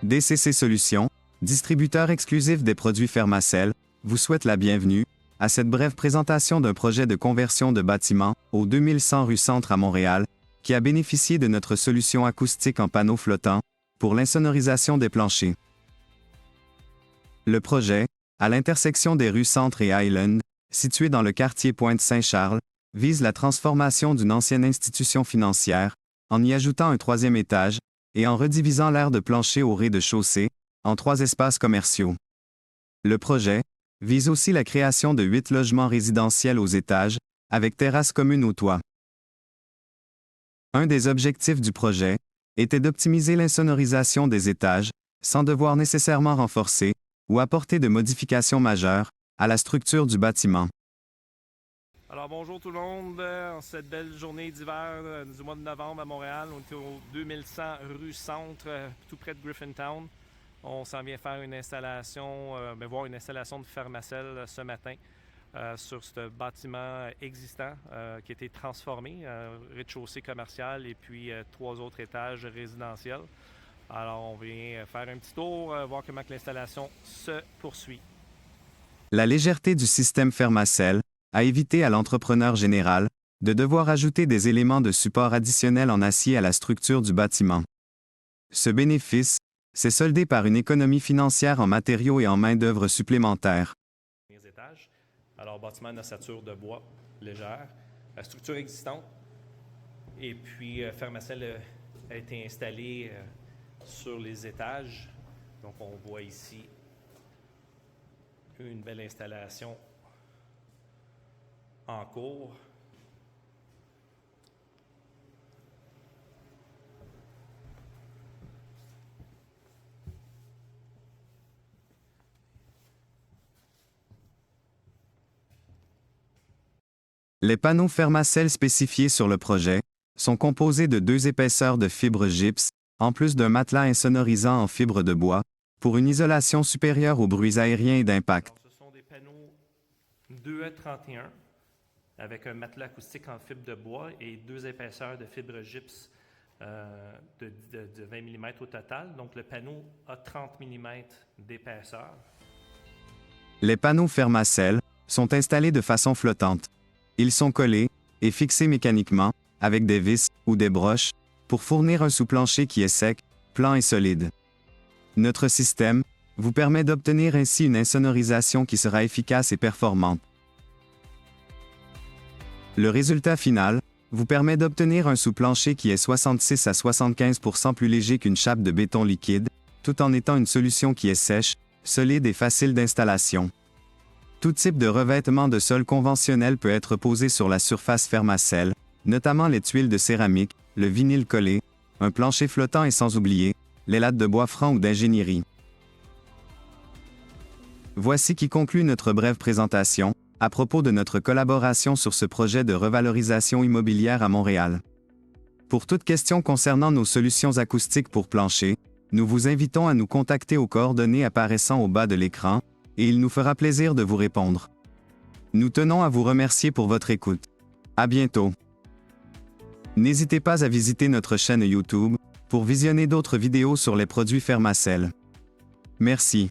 DCC Solutions, distributeur exclusif des produits Fermacell, vous souhaite la bienvenue à cette brève présentation d'un projet de conversion de bâtiment au 2100 rue Centre à Montréal, qui a bénéficié de notre solution acoustique en panneaux flottants pour l'insonorisation des planchers. Le projet, à l'intersection des rues Centre et Island, situé dans le quartier Pointe-Saint-Charles, vise la transformation d'une ancienne institution financière, en y ajoutant un troisième étage, et en redivisant l'aire de plancher au rez-de-chaussée, en 3 espaces commerciaux. Le projet vise aussi la création de 8 logements résidentiels aux étages, avec terrasse commune au toit. Un des objectifs du projet était d'optimiser l'insonorisation des étages, sans devoir nécessairement renforcer ou apporter de modifications majeures à la structure du bâtiment. Alors bonjour tout le monde, en cette belle journée d'hiver du mois de novembre à Montréal. On est au 2100 rue Centre, tout près de Griffintown. On s'en vient faire une installation, voir une installation de Fermacell ce matin sur ce bâtiment existant qui a été transformé, rez-de-chaussée commercial et puis 3 autres étages résidentiels. Alors on vient faire un petit tour, voir comment l'installation se poursuit. La légèreté du système Fermacell a évité à l'entrepreneur général de devoir ajouter des éléments de support additionnels en acier à la structure du bâtiment. Ce bénéfice s'est soldé par une économie financière en matériaux et en main-d'œuvre supplémentaires. Alors, bâtiment d'ossature de bois légère, structure existante, et puis Fermacell a été installé sur les étages. Donc, on voit ici une belle installation en cours. Les panneaux Fermacell spécifiés sur le projet sont composés de 2 épaisseurs de fibre gypse, en plus d'un matelas insonorisant en fibre de bois, pour une isolation supérieure aux bruits aériens et d'impact. Ce sont des panneaux 2E31 avec un matelas acoustique en fibre de bois et 2 épaisseurs de fibre gypse de 20 mm au total. Donc le panneau a 30 mm d'épaisseur. Les panneaux Fermacell sont installés de façon flottante. Ils sont collés et fixés mécaniquement, avec des vis ou des broches, pour fournir un sous-plancher qui est sec, plan et solide. Notre système vous permet d'obtenir ainsi une insonorisation qui sera efficace et performante. Le résultat final vous permet d'obtenir un sous-plancher qui est 66 à 75% plus léger qu'une chape de béton liquide, tout en étant une solution qui est sèche, solide et facile d'installation. Tout type de revêtement de sol conventionnel peut être posé sur la surface Fermacell, notamment les tuiles de céramique, le vinyle collé, un plancher flottant et sans oublier les lattes de bois franc ou d'ingénierie. Voici qui conclut notre brève présentation à propos de notre collaboration sur ce projet de revalorisation immobilière à Montréal. Pour toute question concernant nos solutions acoustiques pour plancher, nous vous invitons à nous contacter aux coordonnées apparaissant au bas de l'écran, et il nous fera plaisir de vous répondre. Nous tenons à vous remercier pour votre écoute. À bientôt. N'hésitez pas à visiter notre chaîne YouTube pour visionner d'autres vidéos sur les produits Fermacell. Merci.